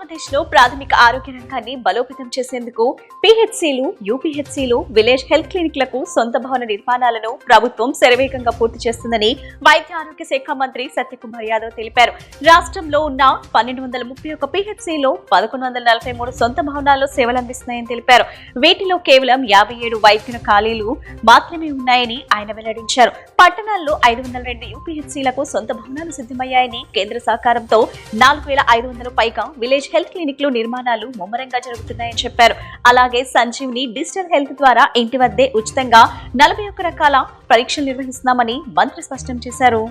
ఆంధ్రప్రదేశ్లో ప్రాథమిక ఆరోగ్య రంగాన్ని బలోపేతం చేసేందుకు పీహెచ్సీలు, యూపీహెచ్సీలు, విలేజ్ హెల్త్ క్లినిక్లకు సొంత భవన నిర్మాణాలను ప్రభుత్వం శరవేగంగా పూర్తి చేస్తుందని వైద్య ఆరోగ్య శాఖ మంత్రి సత్యకుమార్ యాదవ్ తెలిపారు. రాష్ట్రంలో ఉన్న 1231 పీహెచ్సీలో 1143 సొంత భవనాల్లో సేవలందిస్తున్నాయని తెలిపారు. వీటిలో కేవలం 57 వైద్యుల ఖాళీలు మాత్రమే ఉన్నాయని ఆయన వెల్లడించారు. పట్టణాల్లో 502 యూపీహెచ్సీలకు సొంత భవనాలు సిద్ధమయ్యాయని, కేంద్ర సహకారంతో 4500 పైగా విలేజ్ హెల్త్ క్లినిక్లు నిర్మాణాలు ముమ్మరంగా జరుగుతున్నాయని చెప్పారు. అలాగే సంజీవిని డిజిటల్ హెల్త్ ద్వారా ఇంటి వద్దే ఉచితంగా 41 రకాల పరీక్షలు నిర్వహిస్తున్నామని మంత్రి స్పష్టం చేశారు.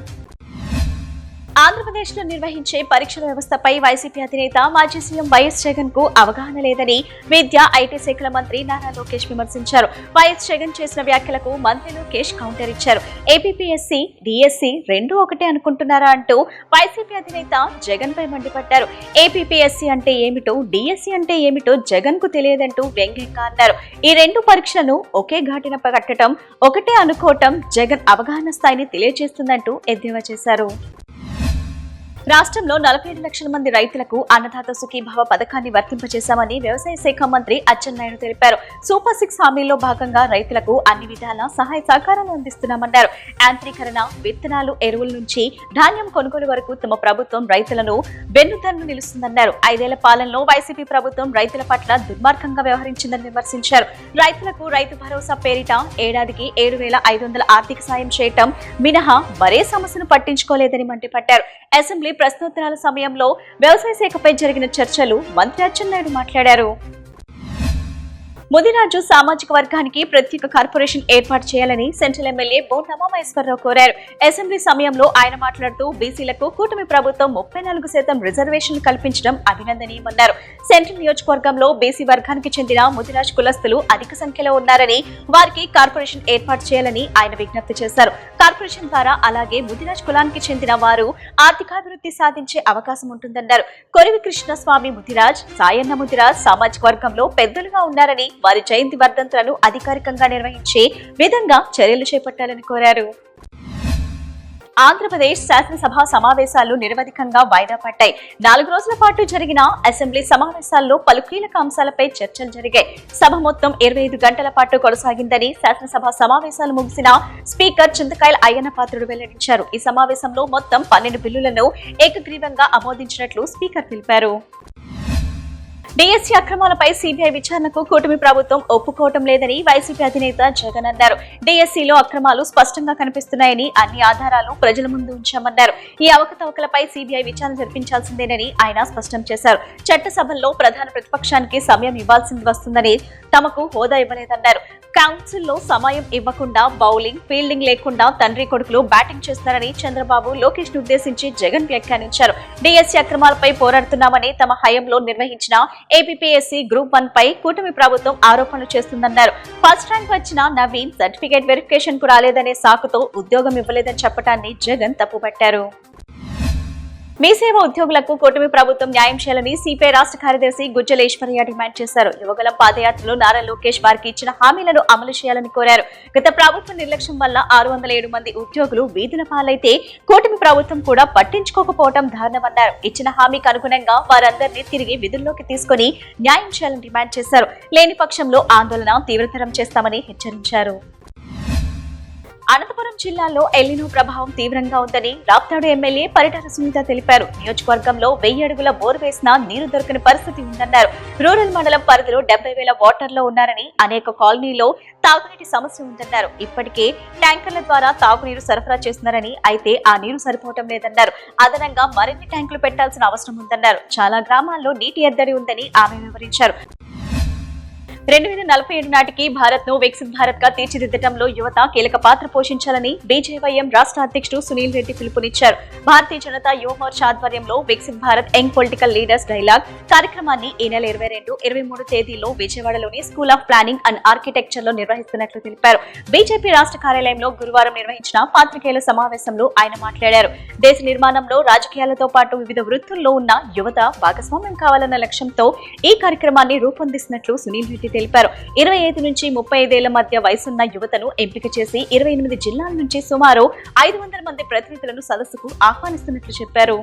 ఆంధ్రప్రదేశ్లో నిర్వహించే పరీక్షల వ్యవస్థపై వైసీపీ అధినేత మాజీ సీఎం వైఎస్ జగన్ కు అవగాహన లేదని విద్యా, ఐటీ శాఖల మంత్రి నారా లోకేష్ విమర్శించారు. వైఎస్ జగన్ చేసిన వ్యాఖ్యలకు మంత్రి లోకేష్ కౌంటర్ ఇచ్చారు. ఏపీపీఎస్సీ, డిఎస్సీ రెండూ ఒకటే అనుకుంటున్నారా అంటూ వైసీపీ అధినేత జగన్ పై మండిపడ్డారు. ఏపీపీఎస్సీ అంటే ఏమిటో, డిఎస్సీ అంటే ఏమిటో జగన్ కు తెలియదంటూ వ్యంగ్యంగా అన్నారు. ఈ రెండు పరీక్షలను ఒకే ఘాటిన కట్టడం, ఒకటే అనుకోవటం జగన్ అవగాహన స్థాయిని తెలియజేస్తుందంటూ ఎద్దేవా చేశారు. రాష్ట్రంలో 47 లక్షల మంది రైతులకు అన్నదాత సుఖీభావ పథకాన్ని వర్తింపజేశామని వ్యవసాయ శాఖ మంత్రి అచ్చెన్నాయుడు తెలిపారు. సూపర్ 6 హామీల్లో భాగంగా రైతులకు అన్ని విధాల సహాయ సహకారాలు అందిస్తున్నామన్నారు. యాంత్రీకరణ, విత్తనాలు, ఎరువుల నుంచి ధాన్యం కొనుగోలు వరకు తమ ప్రభుత్వం రైతులను వెన్నుదన్ను నిలుస్తుందన్నారు. 5 ఏళ్ల పాలనలో వైసీపీ ప్రభుత్వం రైతుల పట్ల దుర్మార్గంగా వ్యవహరించిందని విమర్శించారు. రైతులకు రైతు భరోసా పేరిట ఏడాదికి 7,500 ఆర్థిక సాయం చేయటం మినహా మరే సమస్యను పట్టించుకోలేదని మండిపడ్డారు. అసెంబ్లీ ప్రశ్నోత్తరాల సమయంలో వ్యవసాయ శాఖపై జరిగిన చర్చలు మంత్రి అచ్చెన్నాయుడు మాట్లాడారు. ముదిరాజు సామాజిక వర్గానికి ప్రత్యేక కార్పొరేషన్ ఏర్పాటు చేయాలని సెంట్రల్ ఎమ్మెల్యే బోండా మహేశ్వరరావు కోరారు. అసెంబ్లీ సమయంలో ఆయన మాట్లాడుతూ బీసీలకు కూటమి ప్రభుత్వం 34% రిజర్వేషన్లు కల్పించడం అభినందనీయమన్నారు. సెంట్రల్ నియోజకవర్గంలో బీసీ వర్గానికి చెందిన ముదిరాజ్ కులస్తులు అధిక సంఖ్యలో ఉన్నారని, వారికి కార్పొరేషన్ ఏర్పాటు చేయాలని ఆయన విజ్ఞప్తి చేశారు. కార్పొరేషన్ ద్వారా అలాగే ముదిరాజ్ కులానికి చెందిన వారు ఆర్థికాభివృద్ధి సాధించే అవకాశం ఉంటుందన్నారు. కొరివి కృష్ణస్వామి ముదిరాజ్, సాయన్న ముదిరాజ్ సామాజిక వర్గంలో పెద్దలుగా ఉన్నారని, వారి జయంతి వర్ధంతులను అధికారికంగా నిర్వహించే విధంగా చర్యలు చేపట్టాలని కోరారు. ఆంధ్రప్రదేశ్ శాసనసభ సమావేశాలు నిరవధికంగా వాయిదా పడ్డాయి. 4 రోజుల పాటు జరిగిన అసెంబ్లీ సమావేశాల్లో పలు కీలక అంశాలపై చర్చలు జరిగాయి. సభ మొత్తం 25 గంటల పాటు కొనసాగిందని శాసనసభ సమావేశాలు ముగిసిన స్పీకర్ చింతకాయల అయ్యన్న పాత్రుడు వెల్లడించారు. ఈ సమావేశంలో మొత్తం 12 బిల్లులను ఏకగ్రీవంగా ఆమోదించినట్లు స్పీకర్ తెలిపారు. డిఎస్సీ అక్రమాలపై సీబీఐ విచారణకు కూటమి ప్రభుత్వం ఒప్పుకోవటం లేదని వైసీపీ అధినేత జగన్ అన్నారు. డిఎస్సీలో అక్రమాలు స్పష్టంగా కనిపిస్తున్నాయని, అన్ని ఆధారాలు ప్రజల ముందు ఉంచామన్నారు. ఈ అవకతవకలపై సీబీఐ విచారణ జరిపించాల్సిందేనని ఆయన స్పష్టం చేశారు. చట్టసభల్లో ప్రధాన ప్రతిపక్షానికి సమయం ఇవ్వాల్సింది వస్తుందని, తమకు హోదా ఇవ్వలేదన్నారు. కౌన్సిల్లో సమయం ఇవ్వకుండా బౌలింగ్, ఫీల్డింగ్ లేకుండా తండ్రి కొడుకులు బ్యాటింగ్ చేస్తున్నారని చంద్రబాబు, లోకేష్ ను ఉద్దేశించి జగన్ వ్యాఖ్యానించారు. డిఎస్సీ అక్రమాలపై పోరాడుతున్నామని, తమ హయాంలో నిర్వహించిన ఏపీపీఎస్సీ గ్రూప్ 1 పై కూటమి ప్రభుత్వం ఆరోపణలు చేస్తుందన్నారు. ఫస్ట్ ర్యాంక్ వచ్చిన నవీన్ సర్టిఫికేట్ వెరిఫికేషన్ కు రాలేదనే సాకుతో ఉద్యోగం ఇవ్వలేదని చెప్పడాన్ని జగన్ తప్పుపట్టారు. మీ సేవ ఉద్యోగులకు కూటమి ప్రభుత్వం న్యాయం చేయాలని సిపిఐ రాష్ట్ర కార్యదర్శి గుజ్జల ఈశ్వరయ్య డిమాండ్ చేశారు. యువగలం పాదయాత్రలో నారా లోకేష్ వారికి ఇచ్చిన హామీలను అమలు చేయాలని కోరారు. గత ప్రభుత్వ నిర్లక్ష్యం వల్ల 607 మంది ఉద్యోగులు వీధుల పాలైతే కూటమి ప్రభుత్వం కూడా పట్టించుకోకపోవడం దారుణమన్నారు. ఇచ్చిన హామీకి అనుగుణంగా వారందరినీ తిరిగి విధుల్లోకి తీసుకుని న్యాయం చేయాలని డిమాండ్ చేశారు. లేని పక్షంలో ఆందోళన తీవ్రతరం చేస్తామని హెచ్చరించారు. అనంతపురం జిల్లాలో ఎల్నినో ప్రభావం తీవ్రంగా ఉందని రాప్తాడు ఎమ్మెల్యే పరిటాల సునీత తెలిపారు. నియోజకవర్గంలో 1000 అడుగుల బోరు వేసినా నీరు దొరకని పరిస్థితి ఉందన్నారు. రూరల్ మండలం పరిధిలో 70,000 వాటర్లో ఉన్నారని, అనేక కాలనీలో తాగునీటి సమస్య ఉందన్నారు. ఇప్పటికే ట్యాంకర్ల ద్వారా తాగునీరు సరఫరా చేస్తున్నారని, అయితే ఆ నీరు సరిపోవటం లేదన్నారు. అదనంగా మరిన్ని ట్యాంకులు పెట్టాల్సిన అవసరం ఉందన్నారు. చాలా గ్రామాల్లో నీటి ఎద్దడి ఉందని ఆమె వివరించారు. 2047 నాటికి భారత్ ను వికసిత్ భారత్ గా తీర్చిదిద్దడంలో యువత కీలక పాత్ర పోషించాలని బీజేవైఎం రాష్ట్ర అధ్యక్షుడు సునీల్ రెడ్డి పిలుపునిచ్చారు. భారతీయ జనతా యువ మోర్చా ఆధ్వర్యంలో Viksit Bharat young political leaders dialogue కార్యక్రమాన్ని ఈ నెల 22, 23 తేదీల్లో విజయవాడలోని school of planning and architecture లో నిర్వహిస్తున్నట్లు తెలిపారు. బీజేపీ రాష్ట్ర కార్యాలయంలో గురువారం నిర్వహించిన పాత్రికేయుల సమావేశంలో ఆయన మాట్లాడారు. దేశ నిర్మాణంలో రాజకీయాలతో పాటు వివిధ వృత్తుల్లో ఉన్న యువత భాగస్వామ్యం కావాలన్న లక్ష్యంతో ఈ కార్యక్రమాన్ని రూపొందిస్తున్నట్లు సునీల్ రెడ్డి తెలిపారు. 25 నుంచి 35 ఏళ్ల మధ్య వయసున్న యువతను ఎంపిక చేసి 28 జిల్లాల నుంచి సుమారు 500 మంది ప్రతినిధులను సదస్సుకు ఆహ్వానిస్తున్నట్లు చెప్పారు.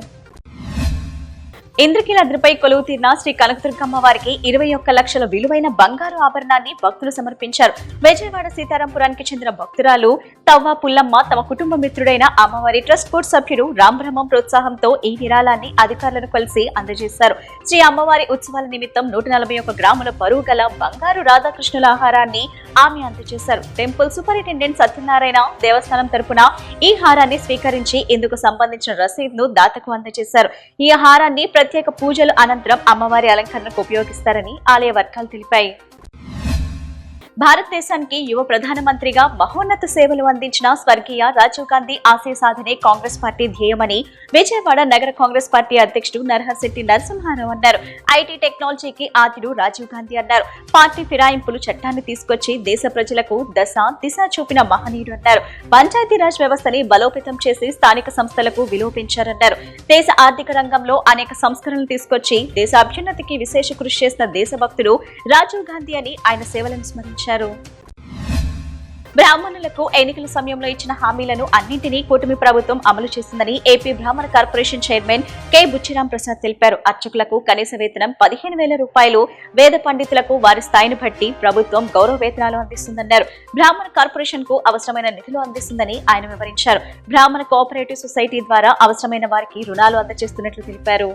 ఇంద్రకీలాద్రిపై కొలువు తీరిన శ్రీ కనకదుర్గమ్మ వారికి 21 లక్షల విలువైన బంగారు ఆభరణాన్ని భక్తులు సమర్పించారు. విజయవాడ సీతారాంపురానికి చెందిన భక్తురాలు తవ్వ పుల్లమ్మ తమ కుటుంబ మిత్రుడైన అమ్మవారి ట్రస్ట్ బోర్డు సభ్యుడు రాంబ్రహ్మం ప్రోత్సాహంతో ఈ విరాళాన్ని అధికారులను కలిసి అందజేశారు. శ్రీ అమ్మవారి ఉత్సవాల నిమిత్తం 141 గ్రాముల బరువు గల బంగారు రాధాకృష్ణుల ఆహారాన్ని ఆమె అందజేశారు. టెంపుల్ సూపరింటెండెంట్ సత్యనారాయణ దేవస్థానం తరపున ఈ హారాన్ని స్వీకరించి ఇందుకు సంబంధించిన రసీదును దాతకు అందజేశారు. ఈ హారాన్ని ప్రత్యేక పూజలు అనంతరం అమ్మవారి అలంకరణకు ఉపయోగిస్తారని ఆలయ వర్గాలు తెలిపాయి. భారతదేశానికి యువ ప్రధానమంత్రిగా మహోన్నత సేవలు అందించిన స్వర్గీయ రాజీవ్ గాంధీ ఆశయ సాధనే కాంగ్రెస్ పార్టీ ధ్యేయమని విజయవాడ నగర కాంగ్రెస్ పార్టీ అధ్యక్షుడు నరహర్శెట్టి నరసింహారావు అన్నారు. ఐటీ టెక్నాలజీకి ఆదిడు రాజీవ్ గాంధీ అన్నారు. పార్టీ ఫిరాయింపులు చట్టాన్ని తీసుకొచ్చి దేశ ప్రజలకు దిశ చూపిన మహనీయుడు అన్నారు. పంచాయతీరాజ్ వ్యవస్థని బలోపేతం చేసి స్థానిక సంస్థలకు విలువ పెంచారన్నారు. దేశ ఆర్థిక రంగంలో అనేక సంస్కరణలు తీసుకొచ్చి దేశ అభ్యున్నతికి విశేష కృషి చేసిన దేశభక్తుడు రాజీవ్ గాంధీ అని ఆయన సేవలను స్మరించారు. బ్రాహ్మణులకు ఎన్నికల సమయంలో ఇచ్చిన హామీలను అన్నింటినీ కూటమి ప్రభుత్వం అమలు చేసిందని ఏపీ బ్రాహ్మణ corporation chairman K Buchiram Prasad తెలిపారు. అర్చకులకు కనీస వేతనం 15,000 రూపాయలు, వేద పండితులకు వారి స్థాయిని బట్టి ప్రభుత్వం గౌరవ వేతనాలు అందిస్తుందన్నారు. బ్రాహ్మణ కార్పొరేషన్ కు అవసరమైన నిధులు అందిస్తుందని ఆయన వివరించారు. బ్రాహ్మణ కోఆపరేటివ్ సొసైటీ ద్వారా అవసరమైన వారికి రుణాలు అందజేస్తున్నట్లు తెలిపారు.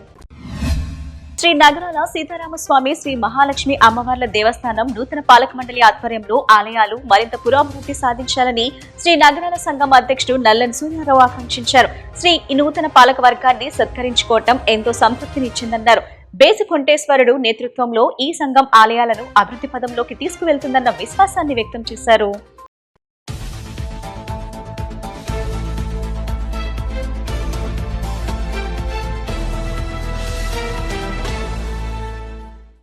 శ్రీ నగరాల సీతారామస్వామి శ్రీ మహాలక్ష్మి అమ్మవార్ల దేవస్థానం నూతన పాలక మండలి ఆధ్వర్యంలో ఆలయాలు మరింత పురోభివృద్ధి సాధించాలని శ్రీ నగరాల సంఘం అధ్యక్షుడు నల్లని సూర్యారావు ఆకాంక్షించారు. ఈ నూతన పాలక వర్గాన్ని సత్కరించుకోవటం ఎంతో సంతృప్తినిచ్చిందన్నారు. బేసికొంటేశ్వరుడు నేతృత్వంలో ఈ సంఘం ఆలయాలను అభివృద్ధి పదంలోకి తీసుకువెళ్తుందన్న విశ్వాసాన్ని వ్యక్తం చేశారు.